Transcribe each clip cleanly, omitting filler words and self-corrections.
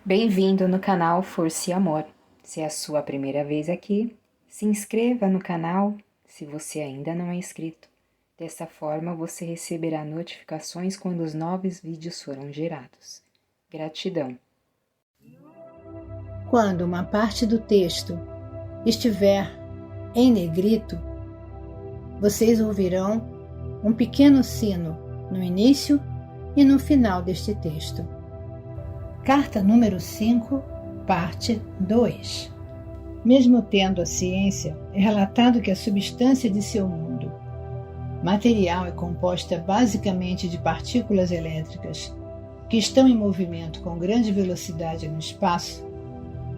Bem-vindo no canal Força e Amor. Se é a sua primeira vez aqui, se inscreva no canal se você ainda não é inscrito. Dessa forma você receberá notificações quando os novos vídeos forem gerados. Gratidão. Quando uma parte do texto estiver em negrito, vocês ouvirão um pequeno sino no início e no final deste texto. Carta número 5, parte 2. Mesmo tendo a ciência, é relatado que a substância de seu mundo material é composta basicamente de partículas elétricas que estão em movimento com grande velocidade no espaço.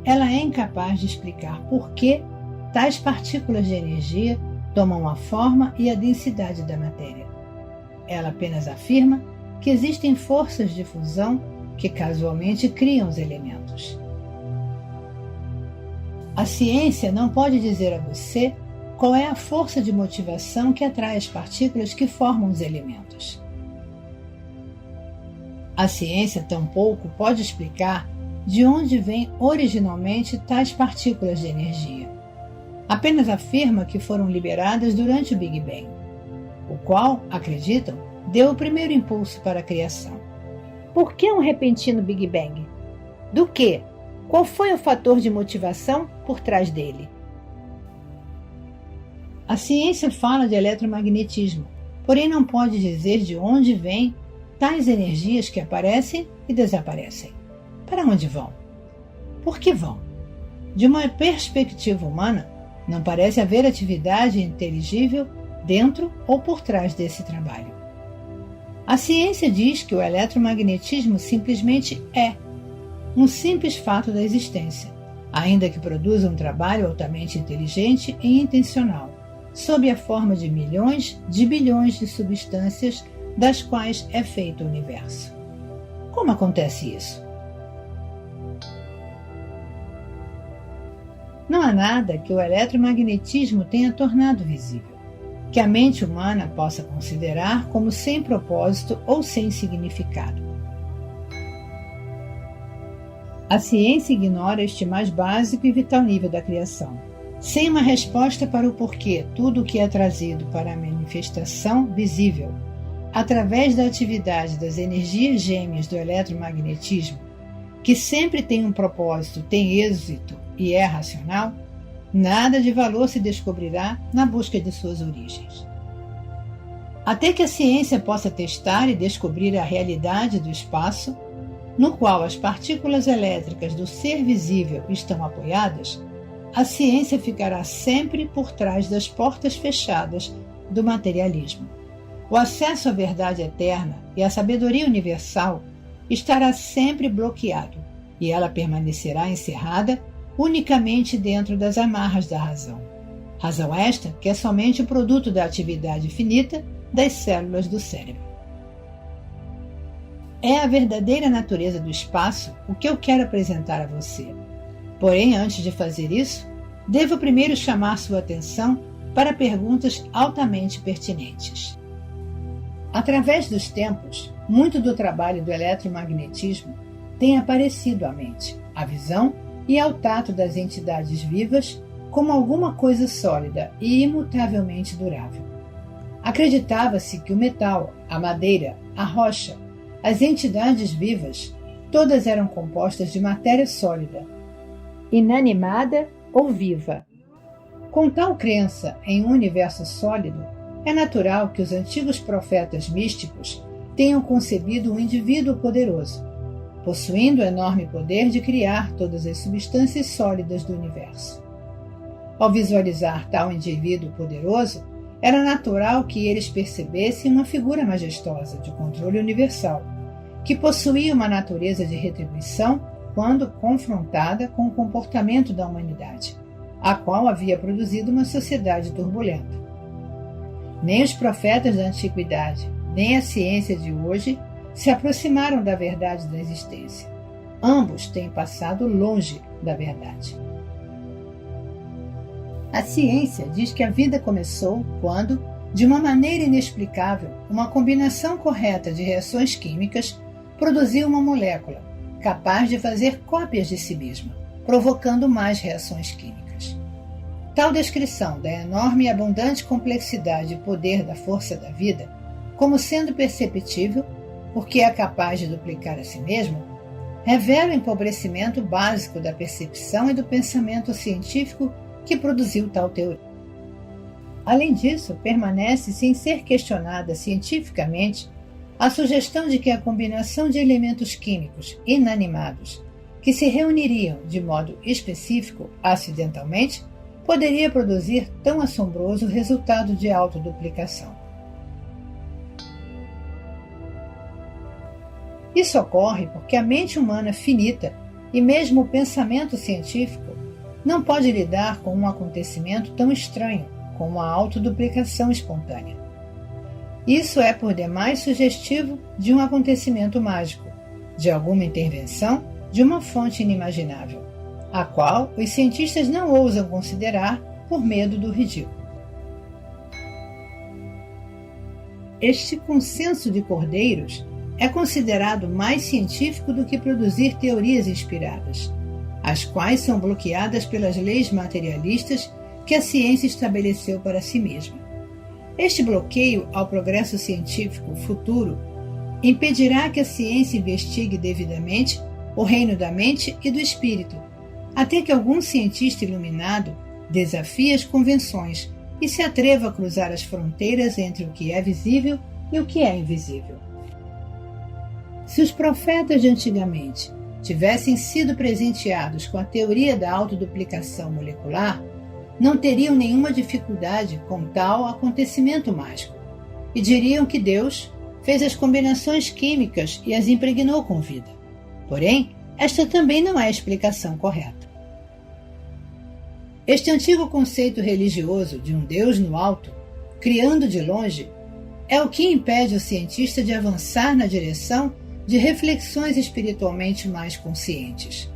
Ela é incapaz de explicar por que tais partículas de energia tomam a forma e a densidade da matéria. Ela apenas afirma que existem forças de fusão que casualmente criam os elementos. A ciência não pode dizer a você qual é a força de motivação que atrai as partículas que formam os elementos. A ciência tampouco pode explicar de onde vêm originalmente tais partículas de energia. Apenas afirma que foram liberadas durante o Big Bang, o qual, acreditam, deu o primeiro impulso para a criação. Por que um repentino Big Bang? Do que? Qual foi o fator de motivação por trás dele? A ciência fala de eletromagnetismo, porém não pode dizer de onde vêm tais energias que aparecem e desaparecem. Para onde vão? Por que vão? De uma perspectiva humana, não parece haver atividade inteligível dentro ou por trás desse trabalho. A ciência diz que o eletromagnetismo simplesmente é um simples fato da existência, ainda que produza um trabalho altamente inteligente e intencional, sob a forma de milhões de bilhões de substâncias das quais é feito o universo. Como acontece isso? Não há nada que o eletromagnetismo tenha tornado visível, que a mente humana possa considerar como sem propósito ou sem significado. A ciência ignora este mais básico e vital nível da criação. Sem uma resposta para o porquê tudo o que é trazido para a manifestação visível, através da atividade das energias gêmeas do eletromagnetismo, que sempre tem um propósito, tem êxito e é racional, nada de valor se descobrirá na busca de suas origens. Até que a ciência possa testar e descobrir a realidade do espaço, no qual as partículas elétricas do ser visível estão apoiadas, a ciência ficará sempre por trás das portas fechadas do materialismo. O acesso à verdade eterna e à sabedoria universal estará sempre bloqueado, e ela permanecerá encerrada unicamente dentro das amarras da razão. Razão esta que é somente o produto da atividade finita das células do cérebro. É a verdadeira natureza do espaço o que eu quero apresentar a você. Porém, antes de fazer isso, devo primeiro chamar sua atenção para perguntas altamente pertinentes. Através dos tempos, muito do trabalho do eletromagnetismo tem aparecido à mente, à visão e ao tato das entidades vivas como alguma coisa sólida e imutavelmente durável. Acreditava-se que o metal, a madeira, a rocha, as entidades vivas, todas eram compostas de matéria sólida, inanimada ou viva. Com tal crença em um universo sólido, é natural que os antigos profetas místicos tenham concebido um indivíduo poderoso, possuindo o enorme poder de criar todas as substâncias sólidas do universo. Ao visualizar tal indivíduo poderoso, era natural que eles percebessem uma figura majestosa de controle universal, que possuía uma natureza de retribuição quando confrontada com o comportamento da humanidade, a qual havia produzido uma sociedade turbulenta. Nem os profetas da antiguidade, nem a ciência de hoje se aproximaram da verdade da existência. Ambos têm passado longe da verdade. A ciência diz que a vida começou quando, de uma maneira inexplicável, uma combinação correta de reações químicas produziu uma molécula, capaz de fazer cópias de si mesma, provocando mais reações químicas. Tal descrição da enorme e abundante complexidade e poder da força da vida, como sendo perceptível, porque é capaz de duplicar a si mesma, revela o empobrecimento básico da percepção e do pensamento científico que produziu tal teoria. Além disso, permanece sem ser questionada cientificamente a sugestão de que a combinação de elementos químicos inanimados que se reuniriam de modo específico acidentalmente poderia produzir tão assombroso resultado de autoduplicação. Isso ocorre porque a mente humana finita e mesmo o pensamento científico não pode lidar com um acontecimento tão estranho como a autoduplicação espontânea. Isso é por demais sugestivo de um acontecimento mágico, de alguma intervenção de uma fonte inimaginável, a qual os cientistas não ousam considerar por medo do ridículo. Este consenso de cordeiros é considerado mais científico do que produzir teorias inspiradas, as quais são bloqueadas pelas leis materialistas que a ciência estabeleceu para si mesma. Este bloqueio ao progresso científico futuro impedirá que a ciência investigue devidamente o reino da mente e do espírito, até que algum cientista iluminado desafie as convenções e se atreva a cruzar as fronteiras entre o que é visível e o que é invisível. Se os profetas de antigamente tivessem sido presenteados com a teoria da autoduplicação molecular, não teriam nenhuma dificuldade com tal acontecimento mágico, e diriam que Deus fez as combinações químicas e as impregnou com vida. Porém, esta também não é a explicação correta. Este antigo conceito religioso de um Deus no alto, criando de longe, é o que impede o cientista de avançar na direção de reflexões espiritualmente mais conscientes.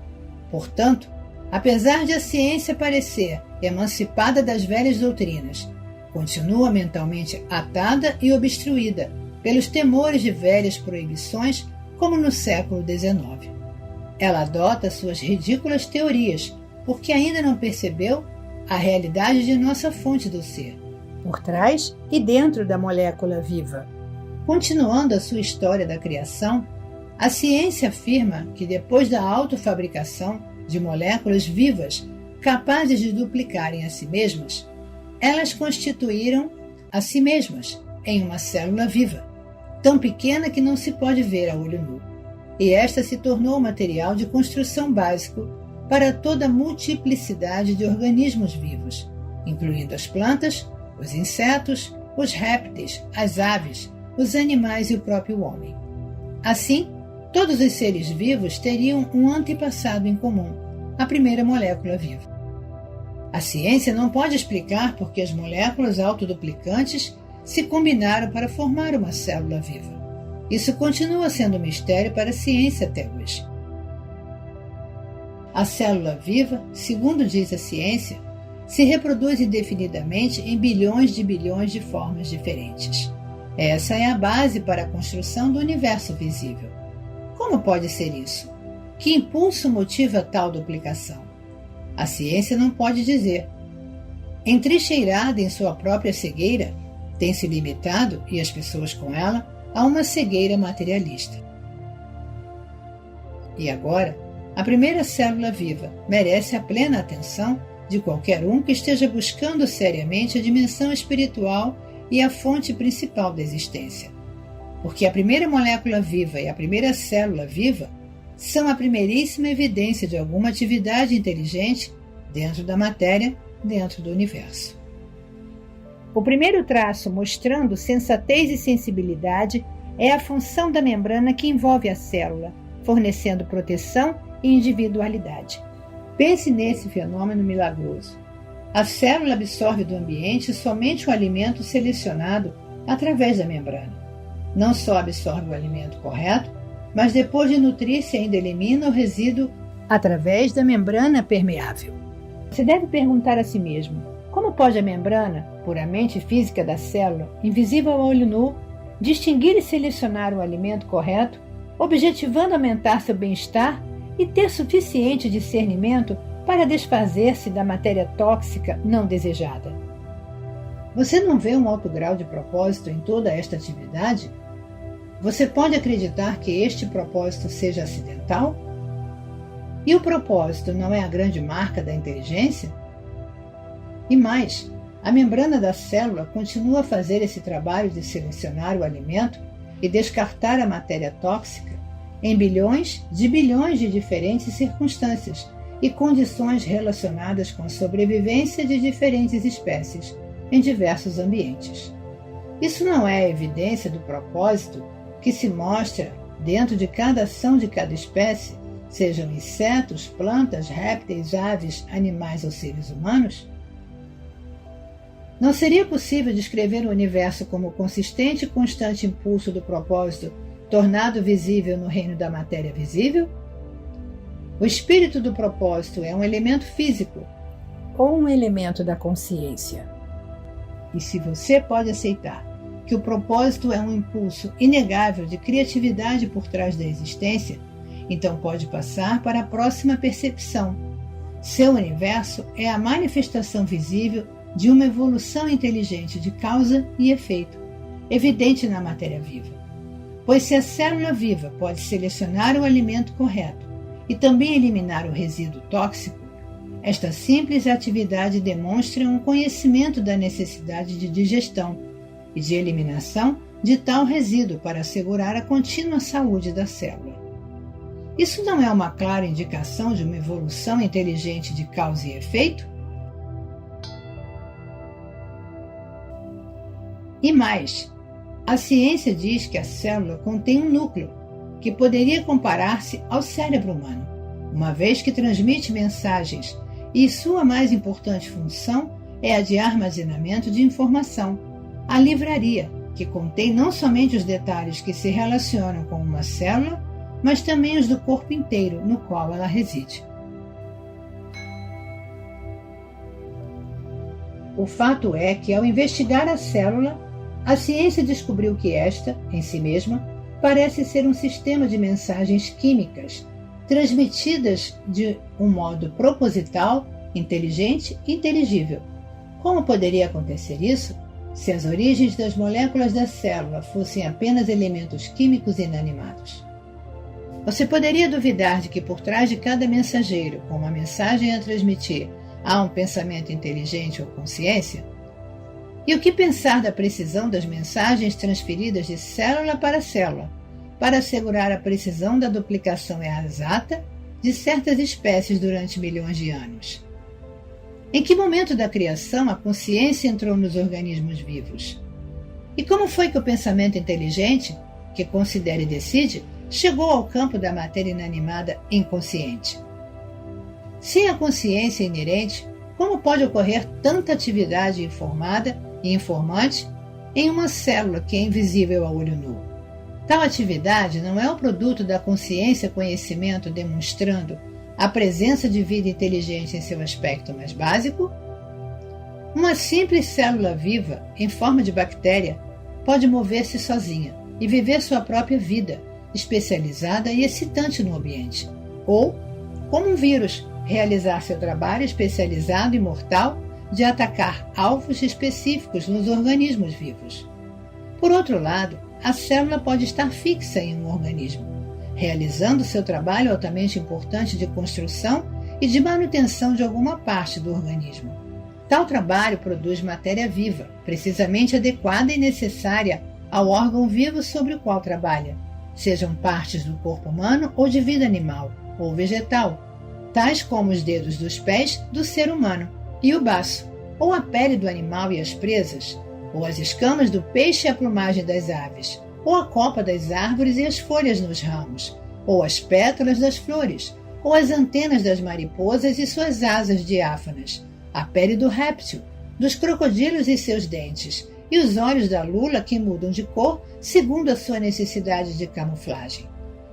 Portanto, apesar de a ciência parecer emancipada das velhas doutrinas, continua mentalmente atada e obstruída pelos temores de velhas proibições, como no século XIX. Ela adota suas ridículas teorias, porque ainda não percebeu a realidade de nossa fonte do ser, por trás e dentro da molécula viva. Continuando a sua história da criação, a ciência afirma que depois da autofabricação de moléculas vivas capazes de duplicarem a si mesmas, elas constituíram a si mesmas em uma célula viva, tão pequena que não se pode ver a olho nu, e esta se tornou o material de construção básico para toda a multiplicidade de organismos vivos, incluindo as plantas, os insetos, os répteis, as aves, os animais e o próprio homem. Assim, todos os seres vivos teriam um antepassado em comum, a primeira molécula viva. A ciência não pode explicar por que as moléculas autoduplicantes se combinaram para formar uma célula viva. Isso continua sendo um mistério para a ciência até hoje. A célula viva, segundo diz a ciência, se reproduz indefinidamente em bilhões de formas diferentes. Essa é a base para a construção do universo visível. Como pode ser isso? Que impulso motiva tal duplicação? A ciência não pode dizer. Entrincheirada em sua própria cegueira, tem se limitado, e as pessoas com ela, a uma cegueira materialista. E agora, a primeira célula viva merece a plena atenção de qualquer um que esteja buscando seriamente a dimensão espiritual e a fonte principal da existência. Porque a primeira molécula viva e a primeira célula viva são a primeiríssima evidência de alguma atividade inteligente dentro da matéria, dentro do universo. O primeiro traço mostrando sensatez e sensibilidade é a função da membrana que envolve a célula, fornecendo proteção e individualidade. Pense nesse fenômeno milagroso. A célula absorve do ambiente somente o alimento selecionado através da membrana. Não só absorve o alimento correto, mas depois de nutrir-se ainda elimina o resíduo através da membrana permeável. Você deve perguntar a si mesmo, como pode a membrana, puramente física da célula, invisível ao olho nu, distinguir e selecionar o alimento correto objetivando aumentar seu bem-estar e ter suficiente discernimento para desfazer-se da matéria tóxica não desejada. Você não vê um alto grau de propósito em toda esta atividade? Você pode acreditar que este propósito seja acidental? E o propósito não é a grande marca da inteligência? E mais, a membrana da célula continua a fazer esse trabalho de selecionar o alimento e descartar a matéria tóxica em bilhões de diferentes circunstâncias e condições relacionadas com a sobrevivência de diferentes espécies em diversos ambientes. Isso não é a evidência do propósito que se mostra dentro de cada ação de cada espécie, sejam insetos, plantas, répteis, aves, animais ou seres humanos? Não seria possível descrever o universo como o consistente e constante impulso do propósito tornado visível no reino da matéria visível? O espírito do propósito é um elemento físico ou um elemento da consciência? E se você pode aceitar que o propósito é um impulso inegável de criatividade por trás da existência, então pode passar para a próxima percepção. Seu universo é a manifestação visível de uma evolução inteligente de causa e efeito, evidente na matéria viva. Pois se a célula viva pode selecionar o alimento correto e também eliminar o resíduo tóxico, esta simples atividade demonstra um conhecimento da necessidade de digestão e de eliminação de tal resíduo para assegurar a contínua saúde da célula. Isso não é uma clara indicação de uma evolução inteligente de causa e efeito? E mais, a ciência diz que a célula contém um núcleo que poderia comparar-se ao cérebro humano, uma vez que transmite mensagens e sua mais importante função é a de armazenamento de informação, a livraria, que contém não somente os detalhes que se relacionam com uma célula, mas também os do corpo inteiro no qual ela reside. O fato é que, ao investigar a célula, a ciência descobriu que esta, em si mesma, parece ser um sistema de mensagens químicas transmitidas de um modo proposital, inteligente e inteligível. Como poderia acontecer isso se as origens das moléculas da célula fossem apenas elementos químicos inanimados? Você poderia duvidar de que por trás de cada mensageiro, com uma mensagem a transmitir, há um pensamento inteligente ou consciência? E o que pensar da precisão das mensagens transferidas de célula para célula, para assegurar a precisão da duplicação exata de certas espécies durante milhões de anos? Em que momento da criação a consciência entrou nos organismos vivos? E como foi que o pensamento inteligente, que considera e decide, chegou ao campo da matéria inanimada inconsciente? Sem a consciência inerente, como pode ocorrer tanta atividade informada e informante em uma célula que é invisível a olho nu? Tal atividade não é o produto da consciência-conhecimento demonstrando a presença de vida inteligente em seu aspecto mais básico? Uma simples célula viva, em forma de bactéria, pode mover-se sozinha e viver sua própria vida, especializada e excitante no ambiente. Ou, como um vírus, realizar seu trabalho especializado e mortal de atacar alvos específicos nos organismos vivos. Por outro lado, a célula pode estar fixa em um organismo, realizando seu trabalho altamente importante de construção e de manutenção de alguma parte do organismo. Tal trabalho produz matéria viva, precisamente adequada e necessária ao órgão vivo sobre o qual trabalha, sejam partes do corpo humano ou de vida animal ou vegetal, tais como os dedos dos pés do ser humano e o baço, ou a pele do animal e as presas, ou as escamas do peixe e a plumagem das aves, ou a copa das árvores e as folhas nos ramos, ou as pétalas das flores, ou as antenas das mariposas e suas asas diáfanas, a pele do réptil, dos crocodilos e seus dentes, e os olhos da lula que mudam de cor segundo a sua necessidade de camuflagem.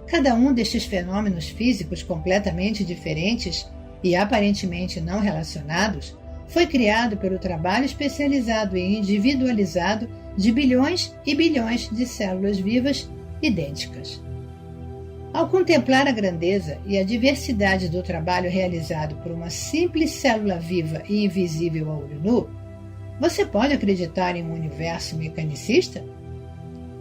Cada um destes fenômenos físicos completamente diferentes e aparentemente não relacionados foi criado pelo trabalho especializado e individualizado de bilhões e bilhões de células vivas idênticas. Ao contemplar a grandeza e a diversidade do trabalho realizado por uma simples célula viva e invisível a olho nu, você pode acreditar em um universo mecanicista?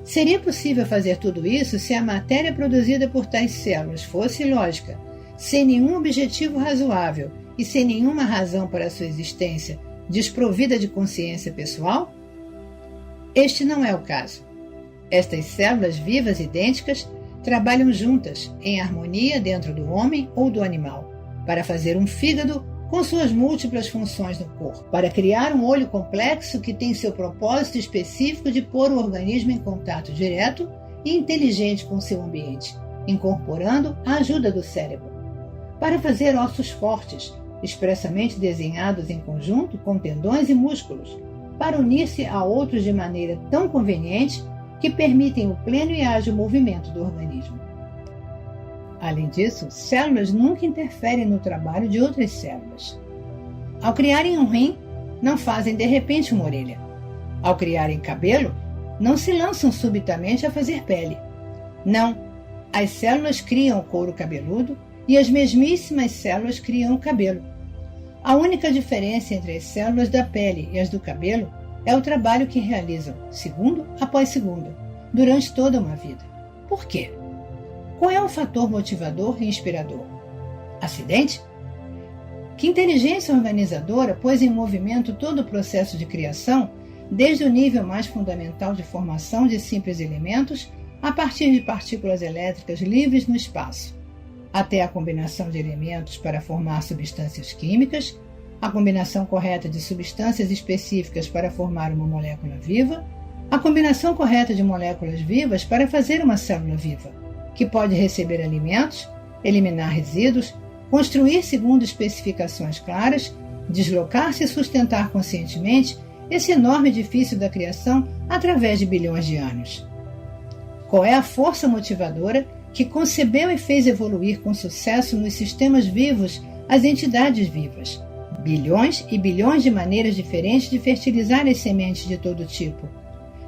Seria possível fazer tudo isso se a matéria produzida por tais células fosse lógica, sem nenhum objetivo razoável e sem nenhuma razão para sua existência, desprovida de consciência pessoal? Este não é o caso. Estas células vivas idênticas trabalham juntas, em harmonia dentro do homem ou do animal, para fazer um fígado com suas múltiplas funções no corpo, para criar um olho complexo que tem seu propósito específico de pôr o organismo em contato direto e inteligente com seu ambiente, incorporando a ajuda do cérebro, para fazer ossos fortes, expressamente desenhados em conjunto com tendões e músculos, para unir-se a outros de maneira tão conveniente que permitem o pleno e ágil movimento do organismo. Além disso, células nunca interferem no trabalho de outras células. Ao criarem um rim, não fazem de repente uma orelha. Ao criarem cabelo, não se lançam subitamente a fazer pele. Não, as células criam o couro cabeludo e as mesmíssimas células criam o cabelo. A única diferença entre as células da pele e as do cabelo é o trabalho que realizam, segundo após segundo, durante toda uma vida. Por quê? Qual é o fator motivador e inspirador? Acidente? Que inteligência organizadora pôs em movimento todo o processo de criação, desde o nível mais fundamental de formação de simples elementos, a partir de partículas elétricas livres no espaço, até a combinação de elementos para formar substâncias químicas, a combinação correta de substâncias específicas para formar uma molécula viva, a combinação correta de moléculas vivas para fazer uma célula viva, que pode receber alimentos, eliminar resíduos, construir segundo especificações claras, deslocar-se e sustentar conscientemente esse enorme edifício da criação através de bilhões de anos. Qual é a força motivadora que concebeu e fez evoluir com sucesso nos sistemas vivos as entidades vivas? Bilhões e bilhões de maneiras diferentes de fertilizar as sementes de todo tipo,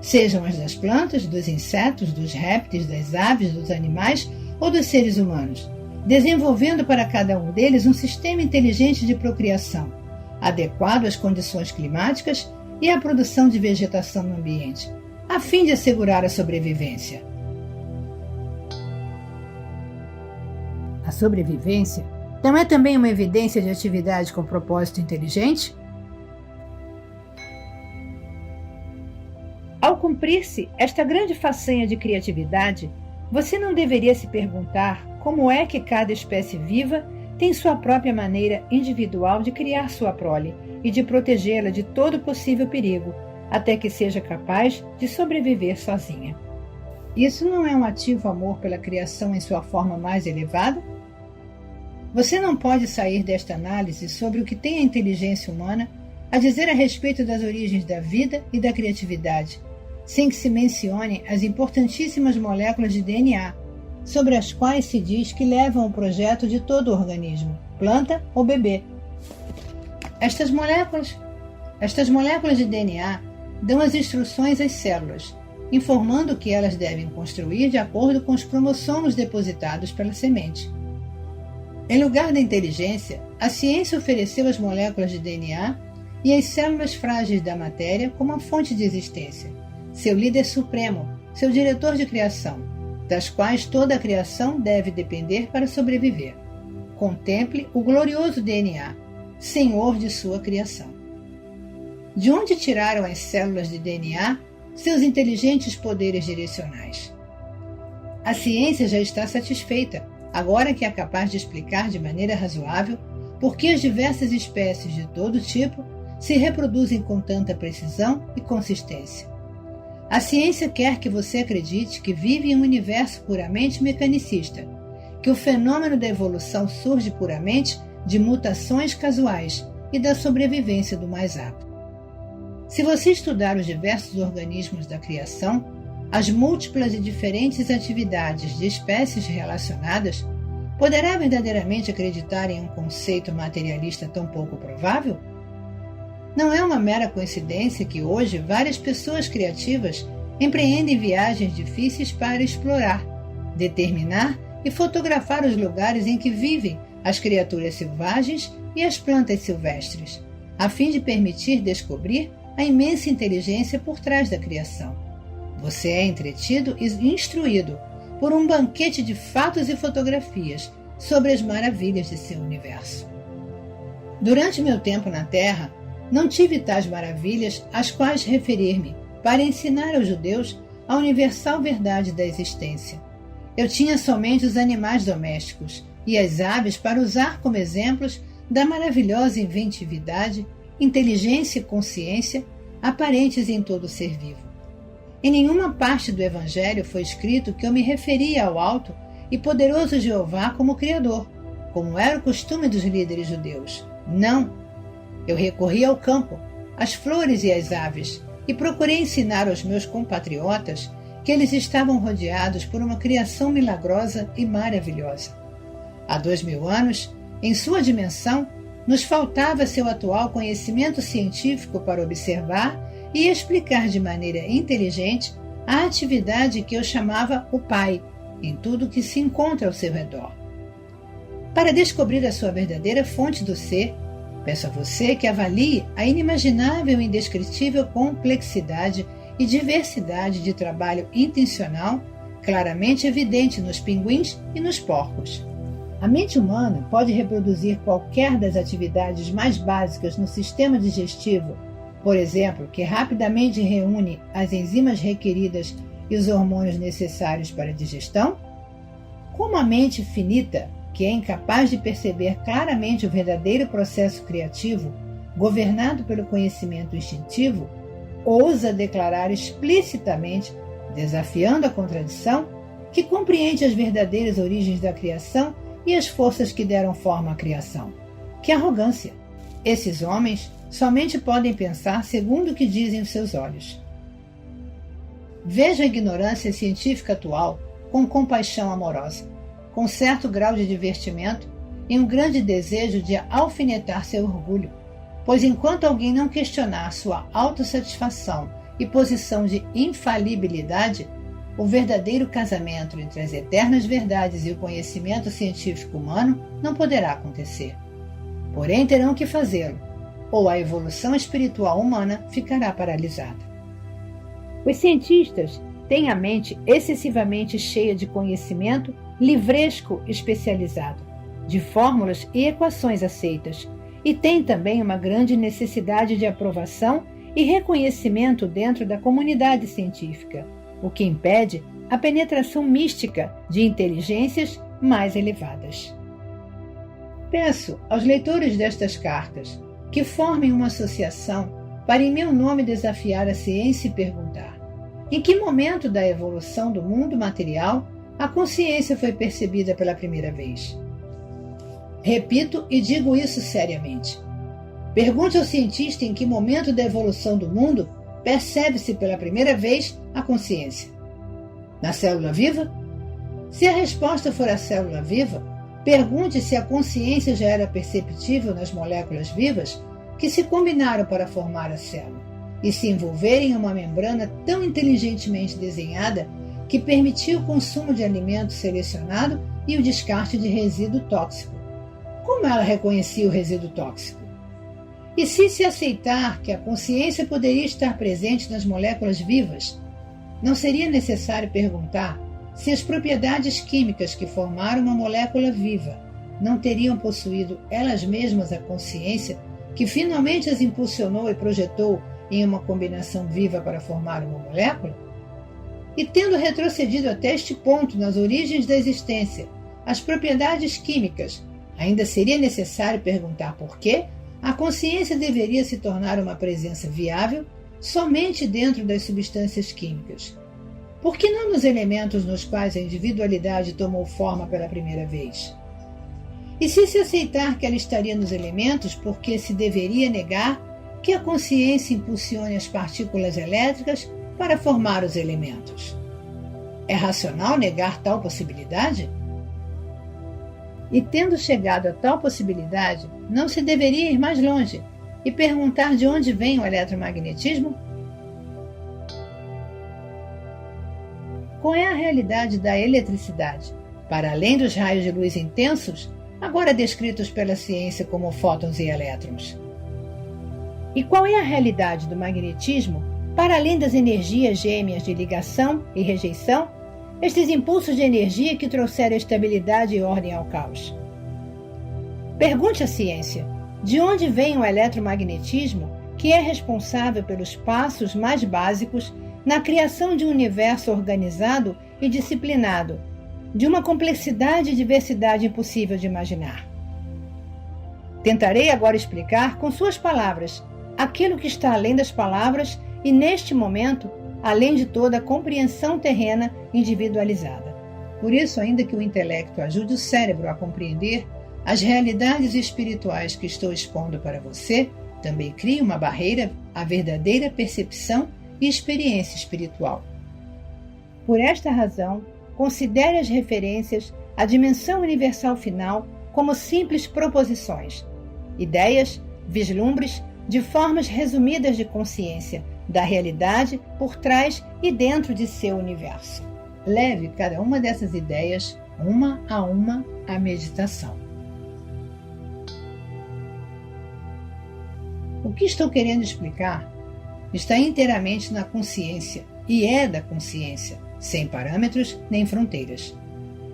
sejam as das plantas, dos insetos, dos répteis, das aves, dos animais ou dos seres humanos, desenvolvendo para cada um deles um sistema inteligente de procriação, adequado às condições climáticas e à produção de vegetação no ambiente, a fim de assegurar a sobrevivência. A sobrevivência não é também uma evidência de atividade com propósito inteligente? Ao cumprir-se esta grande façanha de criatividade, você não deveria se perguntar como é que cada espécie viva tem sua própria maneira individual de criar sua prole e de protegê-la de todo possível perigo, até que seja capaz de sobreviver sozinha. Isso não é um ativo amor pela criação em sua forma mais elevada? Você não pode sair desta análise sobre o que tem a inteligência humana a dizer a respeito das origens da vida e da criatividade, sem que se mencione as importantíssimas moléculas de DNA, sobre as quais se diz que levam o projeto de todo o organismo, planta ou bebê. Estas moléculas de DNA dão as instruções às células, informando o que elas devem construir de acordo com os cromossomos depositados pela semente. Em lugar da inteligência, a ciência ofereceu as moléculas de DNA e as células frágeis da matéria como a fonte de existência, seu líder supremo, seu diretor de criação, das quais toda a criação deve depender para sobreviver. Contemple o glorioso DNA, senhor de sua criação. De onde tiraram as células de DNA seus inteligentes poderes direcionais? A ciência já está satisfeita, agora que é capaz de explicar de maneira razoável por que as diversas espécies de todo tipo se reproduzem com tanta precisão e consistência. A ciência quer que você acredite que vive em um universo puramente mecanicista, que o fenômeno da evolução surge puramente de mutações casuais e da sobrevivência do mais apto. Se você estudar os diversos organismos da criação, as múltiplas e diferentes atividades de espécies relacionadas, poderá verdadeiramente acreditar em um conceito materialista tão pouco provável? Não é uma mera coincidência que hoje várias pessoas criativas empreendem viagens difíceis para explorar, determinar e fotografar os lugares em que vivem as criaturas selvagens e as plantas silvestres, a fim de permitir descobrir a imensa inteligência por trás da criação. Você é entretido e instruído por um banquete de fatos e fotografias sobre as maravilhas de seu universo. Durante meu tempo na Terra, não tive tais maravilhas às quais referir-me para ensinar aos judeus a universal verdade da existência. Eu tinha somente os animais domésticos e as aves para usar como exemplos da maravilhosa inventividade, inteligência e consciência aparentes em todo ser vivo. Em nenhuma parte do Evangelho foi escrito que eu me referia ao alto e poderoso Jeová como Criador, como era o costume dos líderes judeus. Não! Eu recorri ao campo, às flores e às aves, e procurei ensinar aos meus compatriotas que eles estavam rodeados por uma criação milagrosa e maravilhosa. Há 2000 anos, em sua dimensão, nos faltava seu atual conhecimento científico para observar e explicar de maneira inteligente a atividade que eu chamava o Pai, em tudo que se encontra ao seu redor. Para descobrir a sua verdadeira fonte do ser, peço a você que avalie a inimaginável e indescritível complexidade e diversidade de trabalho intencional claramente evidente nos pinguins e nos porcos. A mente humana pode reproduzir qualquer das atividades mais básicas no sistema digestivo, por exemplo, que rapidamente reúne as enzimas requeridas e os hormônios necessários para a digestão? Como a mente finita, que é incapaz de perceber claramente o verdadeiro processo criativo, governado pelo conhecimento instintivo, ousa declarar explicitamente, desafiando a contradição, que compreende as verdadeiras origens da criação e as forças que deram forma à criação. Que arrogância! Esses homens somente podem pensar segundo o que dizem os seus olhos. Veja a ignorância científica atual com compaixão amorosa, com certo grau de divertimento e um grande desejo de alfinetar seu orgulho, pois enquanto alguém não questionar sua autossatisfação e posição de infalibilidade, o verdadeiro casamento entre as eternas verdades e o conhecimento científico humano não poderá acontecer. Porém, terão que fazê-lo, ou a evolução espiritual humana ficará paralisada. Os cientistas têm a mente excessivamente cheia de conhecimento livresco especializado, de fórmulas e equações aceitas, e têm também uma grande necessidade de aprovação e reconhecimento dentro da comunidade científica, o que impede a penetração mística de inteligências mais elevadas. Peço aos leitores destas cartas que formem uma associação para em meu nome desafiar a ciência e perguntar: em que momento da evolução do mundo material a consciência foi percebida pela primeira vez? Repito e digo isso seriamente. Pergunte ao cientista em que momento da evolução do mundo percebe-se pela primeira vez a consciência. Na célula viva? Se a resposta for a célula viva, pergunte se a consciência já era perceptível nas moléculas vivas que se combinaram para formar a célula e se envolverem em uma membrana tão inteligentemente desenhada que permitia o consumo de alimento selecionado e o descarte de resíduo tóxico. Como ela reconhecia o resíduo tóxico? E se aceitar que a consciência poderia estar presente nas moléculas vivas, não seria necessário perguntar se as propriedades químicas que formaram uma molécula viva não teriam possuído elas mesmas a consciência que finalmente as impulsionou e projetou em uma combinação viva para formar uma molécula? E tendo retrocedido até este ponto nas origens da existência, as propriedades químicas, ainda seria necessário perguntar por que a consciência deveria se tornar uma presença viável somente dentro das substâncias químicas. Por que não nos elementos nos quais a individualidade tomou forma pela primeira vez? E se aceitar que ela estaria nos elementos, por que se deveria negar que a consciência impulsione as partículas elétricas para formar os elementos? É racional negar tal possibilidade? E tendo chegado a tal possibilidade, não se deveria ir mais longe e perguntar de onde vem o eletromagnetismo? Qual é a realidade da eletricidade? para além dos raios de luz intensos, agora descritos pela ciência como fótons e elétrons. E qual é a realidade do magnetismo, para além das energias gêmeas de ligação e rejeição, estes impulsos de energia que trouxeram estabilidade e ordem ao caos? Pergunte à ciência, de onde vem o eletromagnetismo que é responsável pelos passos mais básicos na criação de um universo organizado e disciplinado, de uma complexidade e diversidade impossível de imaginar? Tentarei agora explicar com suas palavras aquilo que está além das palavras e, neste momento, além de toda a compreensão terrena individualizada. Por isso, ainda que o intelecto ajude o cérebro a compreender as realidades espirituais que estou expondo para você, também cria uma barreira à verdadeira percepção e experiência espiritual. Por esta razão, considere as referências à dimensão universal final como simples proposições, ideias, vislumbres de formas resumidas de consciência da realidade por trás e dentro de seu universo. Leve cada uma dessas ideias, uma, à meditação. O que estou querendo explicar está inteiramente na consciência e é da consciência, sem parâmetros nem fronteiras.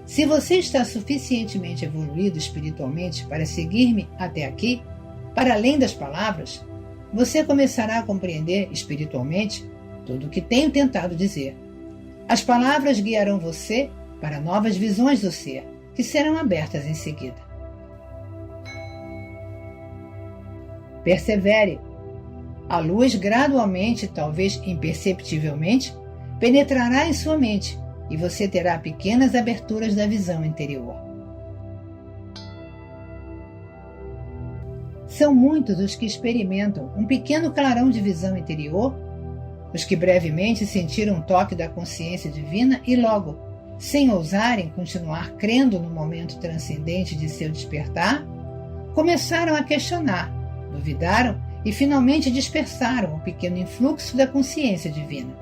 Se você está suficientemente evoluído espiritualmente para seguir-me até aqui, para além das palavras, você começará a compreender espiritualmente tudo o que tenho tentado dizer. As palavras guiarão você para novas visões do ser, que serão abertas em seguida. Persevere. A luz gradualmente, talvez imperceptivelmente, penetrará em sua mente e você terá pequenas aberturas da visão interior. São muitos os que experimentam um pequeno clarão de visão interior, os que brevemente sentiram um toque da consciência divina e logo, sem ousarem continuar crendo no momento transcendente de seu despertar, começaram a questionar, duvidaram e finalmente dispersaram o pequeno influxo da consciência divina.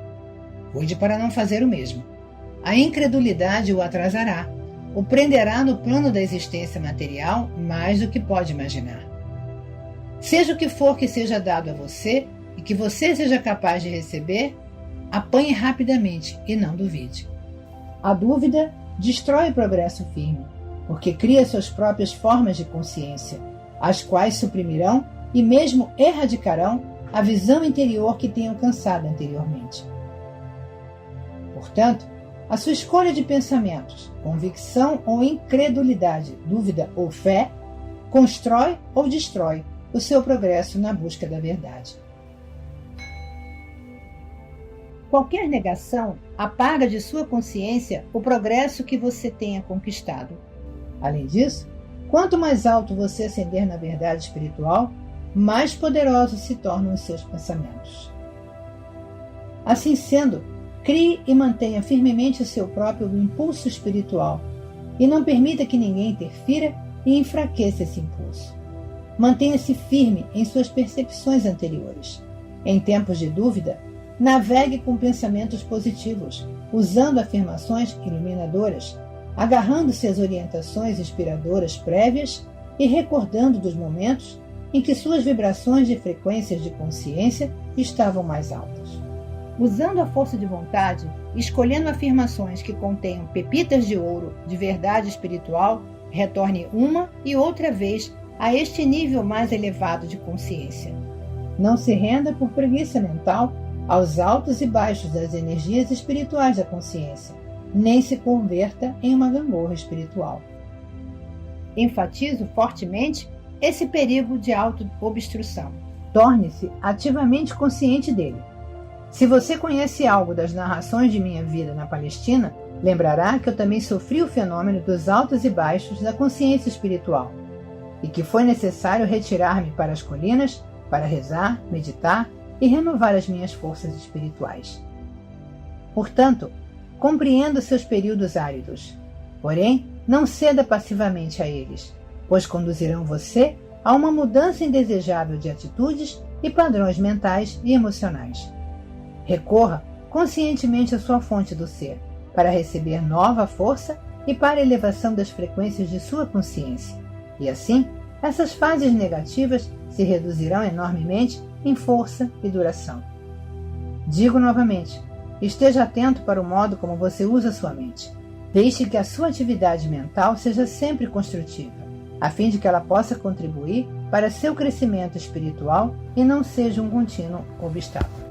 Cuide para não fazer o mesmo. A incredulidade o atrasará, o prenderá no plano da existência material mais do que pode imaginar. Seja o que for que seja dado a você e que você seja capaz de receber, apanhe rapidamente e não duvide. A dúvida destrói o progresso firme, porque cria suas próprias formas de consciência, as quais suprimirão e mesmo erradicarão a visão interior que tem alcançado anteriormente. Portanto, a sua escolha de pensamentos, convicção ou incredulidade, dúvida ou fé, constrói ou destrói o seu progresso na busca da verdade. Qualquer negação apaga de sua consciência o progresso que você tenha conquistado. Além disso, quanto mais alto você ascender na verdade espiritual, mais poderosos se tornam os seus pensamentos. Assim sendo, crie e mantenha firmemente o seu próprio impulso espiritual e não permita que ninguém interfira e enfraqueça esse impulso. Mantenha-se firme em suas percepções anteriores. Em tempos de dúvida, navegue com pensamentos positivos, usando afirmações iluminadoras, agarrando-se às orientações inspiradoras prévias e recordando dos momentos em que suas vibrações de frequências de consciência estavam mais altas. Usando a força de vontade, escolhendo afirmações que contenham pepitas de ouro de verdade espiritual, retorne uma e outra vez a este nível mais elevado de consciência. Não se renda por preguiça mental aos altos e baixos das energias espirituais da consciência, nem se converta em uma gangorra espiritual. Enfatizo fortemente esse perigo de auto-obstrução. Torne-se ativamente consciente dele. Se você conhece algo das narrações de minha vida na Palestina, lembrará que eu também sofri o fenômeno dos altos e baixos da consciência espiritual, e que foi necessário retirar-me para as colinas para rezar, meditar e renovar as minhas forças espirituais. Portanto, compreenda seus períodos áridos, porém, não ceda passivamente a eles, pois conduzirão você a uma mudança indesejável de atitudes e padrões mentais e emocionais. Recorra conscientemente à sua fonte do ser, para receber nova força e para a elevação das frequências de sua consciência. E assim, essas fases negativas se reduzirão enormemente em força e duração. Digo novamente, esteja atento para o modo como você usa sua mente. Deixe que a sua atividade mental seja sempre construtiva, a fim de que ela possa contribuir para seu crescimento espiritual e não seja um contínuo obstáculo.